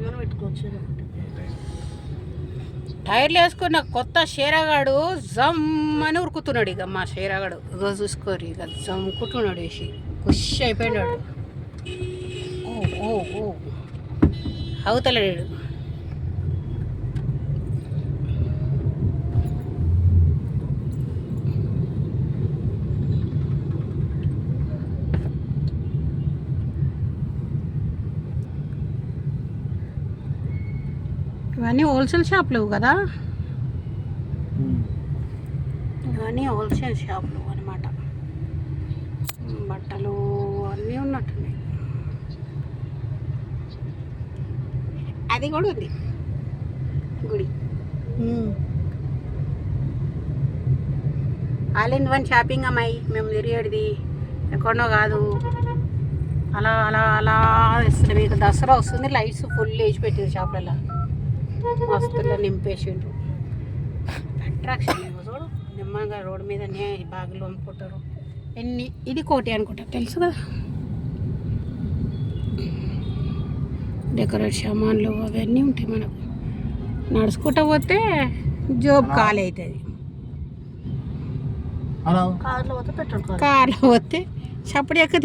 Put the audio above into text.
సామాన్ పెట్టుకోవచ్చు. టైర్లు వేసుకున్న కొత్త షేరగాడు జమ్మని ఉరుకుతున్నాడు. ఇక మా షేరగాడు ఇక చూసుకోరు, ఇక జమ్ముకుంటున్నాడు వేసి ఖుషి అయిపోయినాడు. ఓ ఓ ఓ అవుతలేడు. ఇవన్నీ హోల్సేల్ షాపులు కదా, ఇవన్నీ హోల్సేల్ షాపులు అనమాట. బట్టలు అన్నీ ఉన్నట్టున్నాయి. అది కూడా ఉంది గుడి. ఆల్ ఇన్ వన్ షాపింగ్ అమ్మాయి మేము తిరిగేది ఎక్కడో కాదు. అలా అలా అలా ఇస్తుంది. మీకు దసరా వస్తుంది, లైట్స్ ఫుల్ వేసి పెట్టింది షాపులలో, మస్తులో నింపేసిండ్రు. అట్రాక్షన్ చూడు, నిమ్మగా రోడ్డు మీదనే బాగులు అమ్ముకుంటారు. ఇది కోటి అనుకుంటా, తెలుసు కదా. డెకరేట్ సామాన్లు అవన్నీ ఉంటాయి మనకు. నడుచుకుంటూ పోతే జోబ్ ఖాళీ అవుతుంది. కార్లో పోతే పెట్రోల్, కార్లో పోతే చప్పుడు ఎక్క